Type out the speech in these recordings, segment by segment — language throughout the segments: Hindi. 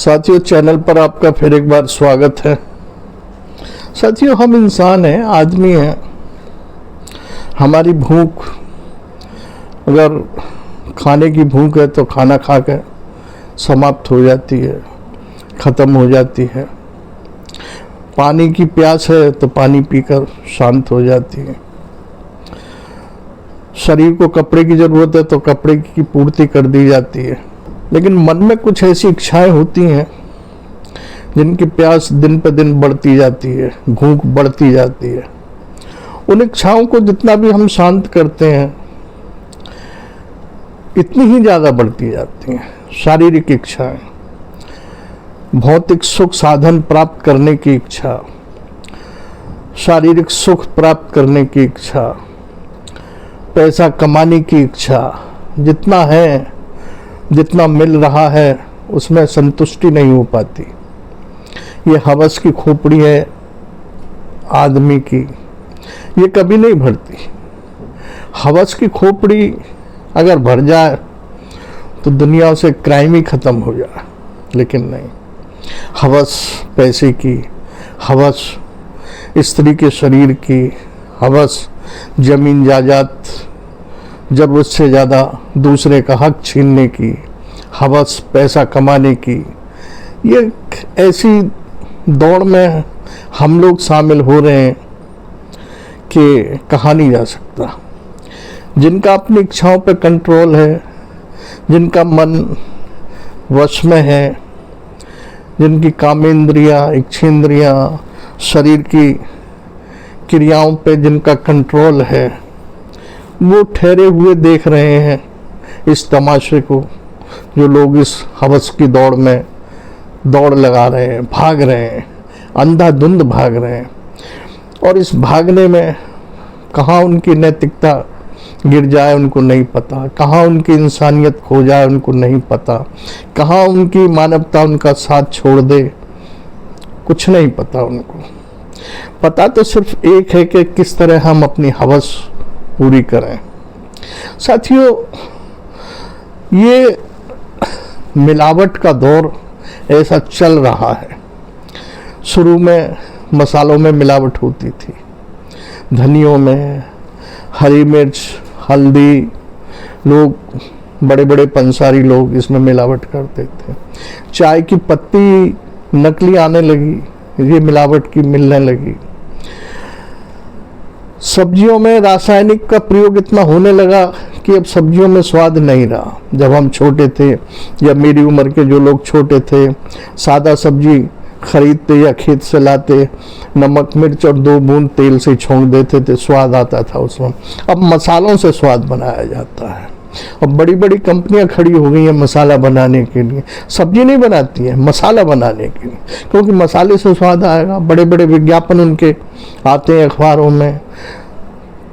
साथियों, चैनल पर आपका फिर एक बार स्वागत है। साथियों, हम इंसान हैं, आदमी हैं। हमारी भूख, अगर खाने की भूख है तो खाना खा कर समाप्त हो जाती है, ख़त्म हो जाती है। पानी की प्यास है तो पानी पीकर शांत हो जाती है। शरीर को कपड़े की ज़रूरत है तो कपड़े की पूर्ति कर दी जाती है। लेकिन मन में कुछ ऐसी इच्छाएं होती हैं जिनकी प्यास दिन पर दिन बढ़ती जाती है, भूख बढ़ती जाती है। उन इच्छाओं को जितना भी हम शांत करते हैं, इतनी ही ज़्यादा बढ़ती जाती हैं। शारीरिक इच्छाएं, भौतिक सुख साधन प्राप्त करने की इच्छा, शारीरिक सुख प्राप्त करने की इच्छा, पैसा कमाने की इच्छा, जितना है, जितना मिल रहा है उसमें संतुष्टि नहीं हो पाती। ये हवस की खोपड़ी है आदमी की, ये कभी नहीं भरती। हवस की खोपड़ी अगर भर जाए तो दुनिया से क्राइम ही खत्म हो जाए, लेकिन नहीं। हवस पैसे की, हवस स्त्री के शरीर की, हवस जमीन जायदाद ज़रूरत से ज़्यादा दूसरे का हक छीनने की, हवस पैसा कमाने की, ये ऐसी दौड़ में हम लोग शामिल हो रहे हैं कि कहा नहीं जा सकता। जिनका अपनी इच्छाओं पर कंट्रोल है, जिनका मन वश में है, जिनकी कामेंद्रियां, इच्छेंद्रियां, शरीर की क्रियाओं पे जिनका कंट्रोल है, वो ठहरे हुए देख रहे हैं इस तमाशे को, जो लोग इस हवस की दौड़ में दौड़ लगा रहे हैं, भाग रहे हैं, अंधाधुंध भाग रहे हैं। और इस भागने में कहाँ उनकी नैतिकता गिर जाए उनको नहीं पता, कहाँ उनकी इंसानियत खो जाए उनको नहीं पता, कहाँ उनकी मानवता उनका साथ छोड़ दे, कुछ नहीं पता उनको। पता तो सिर्फ एक है कि किस तरह हम अपनी हवस पूरी करें। साथियों, ये मिलावट का दौर ऐसा चल रहा है। शुरू में मसालों में मिलावट होती थी, धनियों में, हरी मिर्च, हल्दी, लोग बड़े बड़े पंसारी लोग इसमें मिलावट करते थे। चाय की पत्ती नकली आने लगी, ये मिलावट की मिलने लगी। सब्जियों में रासायनिक का प्रयोग इतना होने लगा कि अब सब्जियों में स्वाद नहीं रहा। जब हम छोटे थे या मेरी उम्र के जो लोग छोटे थे, सादा सब्जी खरीदते या खेत से लाते, नमक मिर्च और 2 बूंद तेल से छोंक देते थे, स्वाद आता था उसमें। अब मसालों से स्वाद बनाया जाता है। अब बड़ी बड़ी कंपनियां खड़ी हो गई हैं मसाला बनाने के लिए। सब्जी नहीं बनाती हैं, मसाला बनाने के लिए, क्योंकि मसाले से स्वाद आएगा। बड़े बड़े विज्ञापन उनके आते हैं अखबारों में,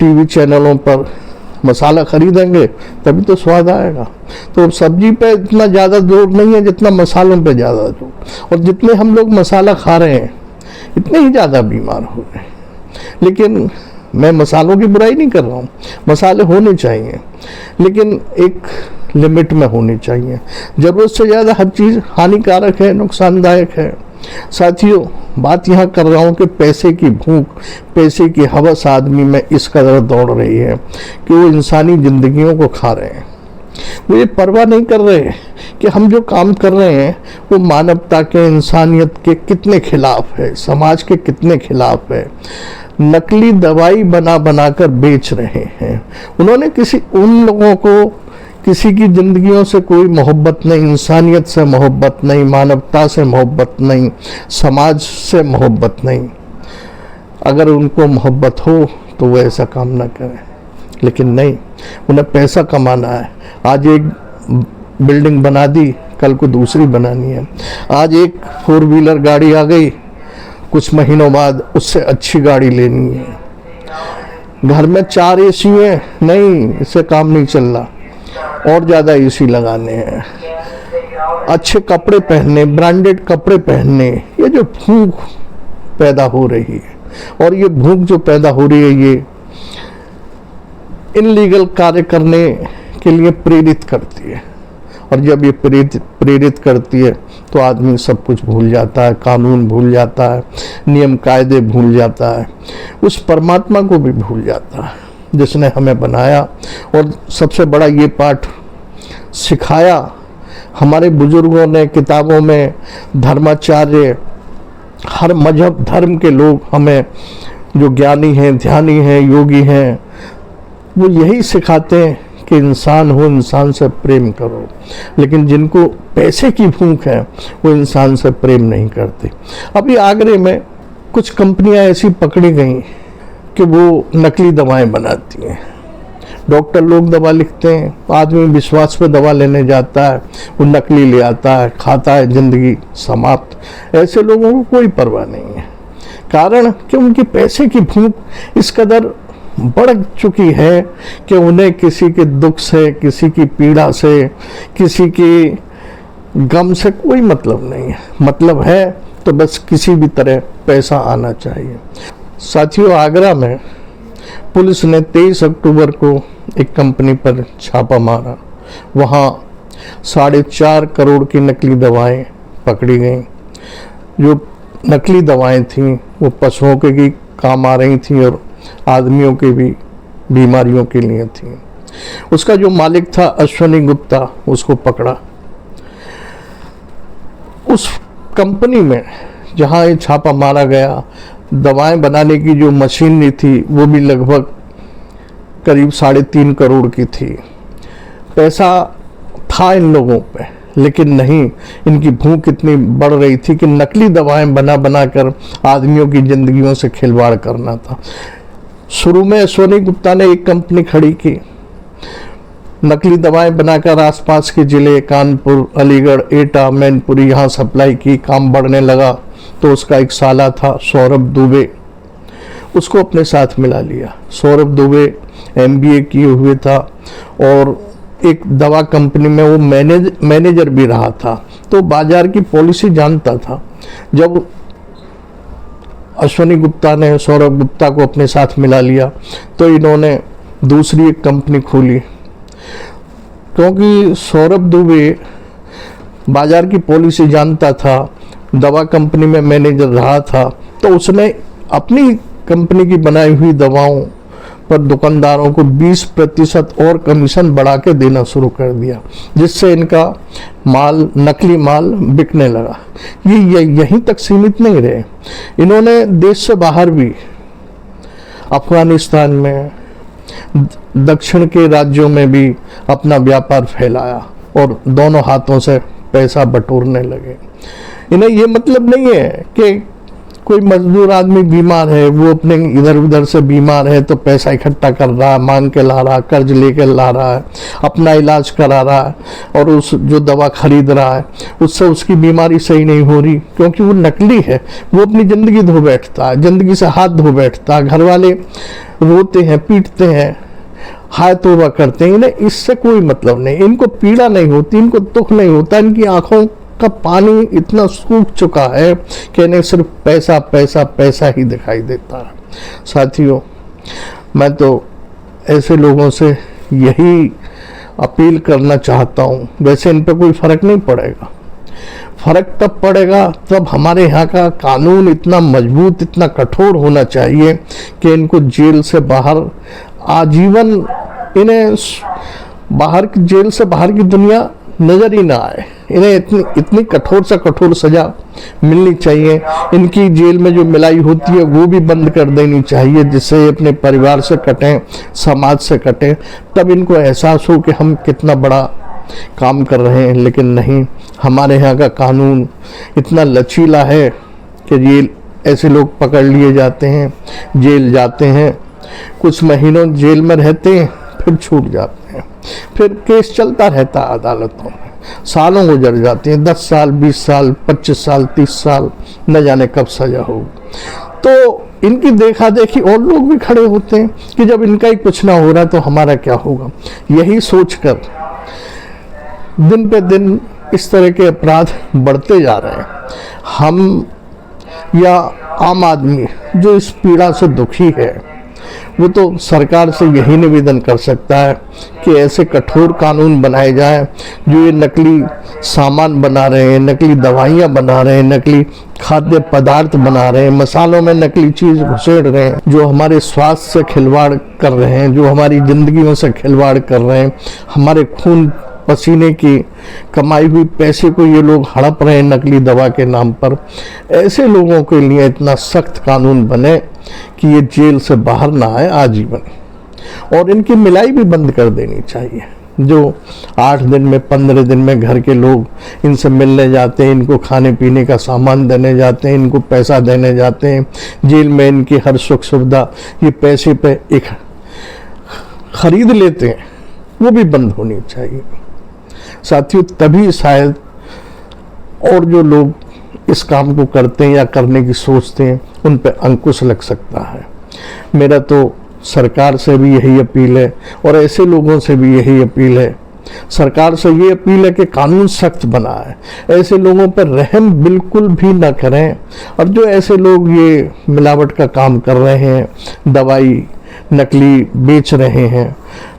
टीवी चैनलों पर। मसाला खरीदेंगे तभी तो स्वाद आएगा। तो सब्जी पे इतना ज़्यादा जोर नहीं है जितना मसालों पे ज़्यादा जोर। और जितने हम लोग मसाला खा रहे हैं इतने ही ज़्यादा बीमार हो रहे हैं। लेकिन मैं मसालों की बुराई नहीं कर रहा हूँ, मसाले होने चाहिए, लेकिन एक लिमिट में होने चाहिए। ज़रूरत से ज़्यादा हर चीज़ हानिकारक है, नुकसानदायक है। साथियों, बात यहाँ कर रहा हूँ कि पैसे की भूख, पैसे की हवस आदमी में इस कदर दौड़ रही है कि वो इंसानी जिंदगियों को खा रहे हैं। वो ये परवाह नहीं कर रहे कि हम जो काम कर रहे हैं वो मानवता के, इंसानियत के कितने खिलाफ है, समाज के कितने खिलाफ है। नकली दवाई बना बनाकर बेच रहे हैं। उन्होंने उन लोगों को किसी की जिंदगियों से कोई मोहब्बत नहीं, इंसानियत से मोहब्बत नहीं, मानवता से मोहब्बत नहीं, समाज से मोहब्बत नहीं। अगर उनको मोहब्बत हो तो वो ऐसा काम ना करें, लेकिन नहीं, उन्हें पैसा कमाना है। आज एक बिल्डिंग बना दी, कल को दूसरी बनानी है। आज एक 4 व्हीलर गाड़ी आ गई, कुछ महीनों बाद उससे अच्छी गाड़ी लेनी है। घर में 4 एसी है, नहीं, इससे काम नहीं चल रहा, और ज़्यादा एसी लगाने हैं। अच्छे कपड़े पहनने, ब्रांडेड कपड़े पहनने। ये जो भूख पैदा हो रही है, और ये भूख जो पैदा हो रही है, ये इनलीगल कार्य करने के लिए प्रेरित करती है। और जब ये प्रेरित करती है तो आदमी सब कुछ भूल जाता है, कानून भूल जाता है, नियम कायदे भूल जाता है, उस परमात्मा को भी भूल जाता है जिसने हमें बनाया और सबसे बड़ा ये पाठ सिखाया। हमारे बुजुर्गों ने किताबों में, धर्माचार्य, हर मजहब धर्म के लोग हमें, जो ज्ञानी हैं, ध्यानी हैं, योगी हैं, वो यही सिखाते हैं कि इंसान हो, इंसान से प्रेम करो। लेकिन जिनको पैसे की भूख है वो इंसान से प्रेम नहीं करते। अभी आगरे में कुछ कंपनियां ऐसी पकड़ी गई कि वो नकली दवाएं बनाती हैं। डॉक्टर लोग दवा लिखते हैं, आदमी विश्वास पे दवा लेने जाता है, वो नकली ले आता है, खाता है, जिंदगी समाप्त। ऐसे लोगों को कोई परवाह नहीं है। कारण कि उनकी पैसे की भूख इस कदर बढ़ चुकी है कि उन्हें किसी के दुख से, किसी की पीड़ा से, किसी के गम से कोई मतलब नहीं है। मतलब है तो बस किसी भी तरह पैसा आना चाहिए। साथियों, आगरा में पुलिस ने 23 अक्टूबर को एक कंपनी पर छापा मारा। वहाँ 4.5 करोड़ की नकली दवाएं पकड़ी गईं। जो नकली दवाएं थीं वो पशुओं के भी काम आ रही थीं और आदमियों के भी बीमारियों के लिए थीं। उसका जो मालिक था अश्वनी गुप्ता, उसको पकड़ा। उस कंपनी में जहाँ ये छापा मारा गया, दवाएं बनाने की जो मशीनरी थी वो भी लगभग करीब 3.5 करोड़ की थी। पैसा था इन लोगों पे, लेकिन नहीं, इनकी भूख इतनी बढ़ रही थी कि नकली दवाएं बना बना कर आदमियों की जिंदगियों से खिलवाड़ करना था। शुरू में सोनी गुप्ता ने एक कंपनी खड़ी की, नकली दवाएं बनाकर आसपास के जिले कानपुर, अलीगढ़, एटा, मैनपुरी यहाँ सप्लाई की। काम बढ़ने लगा तो उसका एक साला था सौरभ दुबे, उसको अपने साथ मिला लिया। सौरभ दुबे MBA किए हुए था और एक दवा कंपनी में वो मैनेजर भी रहा था, तो बाजार की पॉलिसी जानता था। जब अश्वनी गुप्ता ने सौरभ गुप्ता को अपने साथ मिला लिया तो इन्होंने दूसरी एक कंपनी खोली। क्योंकि सौरभ दुबे बाजार की पॉलिसी जानता था, दवा कंपनी में मैनेजर रहा था, तो उसने अपनी कंपनी की बनाई हुई दवाओं पर दुकानदारों को 20% और कमीशन बढ़ा के देना शुरू कर दिया, जिससे इनका माल, नकली माल बिकने लगा। ये यहीं तक सीमित नहीं रहे, इन्होंने देश से बाहर भी, अफगानिस्तान में, दक्षिण के राज्यों में भी अपना व्यापार फैलाया और दोनों हाथों से पैसा बटोरने लगे। इन्हें ये मतलब नहीं है कि कोई मजदूर आदमी बीमार है, वो अपने इधर उधर से बीमार है तो पैसा इकट्ठा कर रहा है, मांग के ला रहा है, कर्ज लेके ला रहा है, अपना इलाज करा रहा है और उस जो दवा खरीद रहा है उससे उसकी बीमारी सही नहीं हो रही, क्योंकि वो नकली है। वो अपनी ज़िंदगी धो बैठता है, ज़िंदगी से हाथ धो बैठता है, घर वाले रोते हैं, पीटते हैं, हाय तौबा करते हैं। इन्हें इससे कोई मतलब नहीं, इनको पीड़ा नहीं होती, इनको दुख नहीं होता, इनकी आंखों का पानी इतना सूख चुका है कि इन्हें सिर्फ पैसा पैसा पैसा ही दिखाई देता है। साथियों, मैं तो ऐसे लोगों से यही अपील करना चाहता हूँ। वैसे इन पर कोई फर्क नहीं पड़ेगा, फर्क तब पड़ेगा तब हमारे यहाँ का कानून इतना मजबूत, इतना कठोर होना चाहिए कि इनको जेल से बाहर आजीवन, इन्हें बाहर की, जेल से बाहर की दुनिया नजर ही ना आए। इन्हें इतनी कठोर से कठोर सजा मिलनी चाहिए। इनकी जेल में जो मिलाई होती है वो भी बंद कर देनी चाहिए, जिससे अपने परिवार से कटें, समाज से कटें, तब इनको एहसास हो कि हम कितना बड़ा काम कर रहे हैं। लेकिन नहीं, हमारे यहाँ का कानून इतना लचीला है कि जेल, ऐसे लोग पकड़ लिए जाते हैं, जेल जाते हैं, कुछ महीनों जेल में रहते हैं, फिर छूट जाते हैं, फिर केस चलता रहता है अदालतों में, सालों गुजर जाते हैं, 10 साल, 20 साल, 25 साल, 30 साल, न जाने कब सजा होगी। तो इनकी देखा देखी और लोग भी खड़े होते हैं कि जब इनका ही कुछ ना हो रहा तो हमारा क्या होगा। यही सोचकर दिन पे दिन इस तरह के अपराध बढ़ते जा रहे हैं। हम या आम आदमी जो इस पीड़ा से दुखी है वो तो सरकार से यही निवेदन कर सकता है कि ऐसे कठोर कानून बनाए जाएं जो ये नकली सामान बना रहे हैं, नकली दवाइयाँ बना रहे हैं, नकली खाद्य पदार्थ बना रहे हैं, मसालों में नकली चीज़ घुसेड़ रहे हैं, जो हमारे स्वास्थ्य से खिलवाड़ कर रहे हैं, जो हमारी ज़िंदगियों से खिलवाड़ कर रहे हैं, हमारे खून पसीने की कमाई हुई पैसे को ये लोग हड़प रहे हैं नकली दवा के नाम पर। ऐसे लोगों के लिए इतना सख्त कानून बने कि ये जेल से बाहर ना आए आजीवन, और इनकी मिलाई भी बंद कर देनी चाहिए। जो 8 दिन में 15 दिन में घर के लोग इनसे मिलने जाते हैं, इनको खाने पीने का सामान देने जाते हैं, इनको पैसा देने जाते हैं, जेल में इनकी हर सुख सुविधा ये पैसे पे एक खरीद लेते हैं, वो भी बंद होनी चाहिए साथियों। तभी शायद और जो लोग इस काम को करते हैं या करने की सोचते हैं उन पर अंकुश लग सकता है। मेरा तो सरकार से भी यही अपील है और ऐसे लोगों से भी यही अपील है। सरकार से ये अपील है कि कानून सख्त बना है, ऐसे लोगों पर रहम बिल्कुल भी ना करें। और जो ऐसे लोग ये मिलावट का काम कर रहे हैं, दवाई नकली बेच रहे हैं,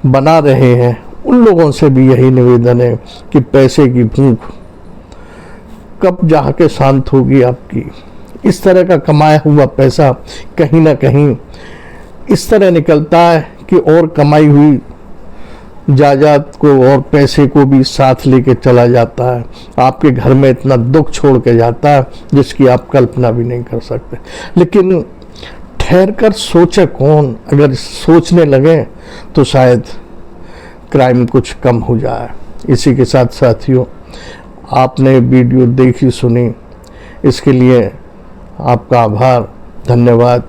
बना रहे हैं, उन लोगों से भी यही निवेदन है कि पैसे की भूख कब जाके शांत होगी आपकी। इस तरह का कमाया हुआ पैसा कहीं ना कहीं इस तरह निकलता है कि और कमाई हुई जायदाद को और पैसे को भी साथ लेके चला जाता है, आपके घर में इतना दुख छोड़ के जाता है जिसकी आप कल्पना भी नहीं कर सकते। लेकिन ठहर कर सोचे कौन, अगर सोचने लगे तो शायद क्राइम कुछ कम हो जाए। इसी के साथ साथियों, आपने वीडियो देखी सुनी, इसके लिए आपका आभार, धन्यवाद।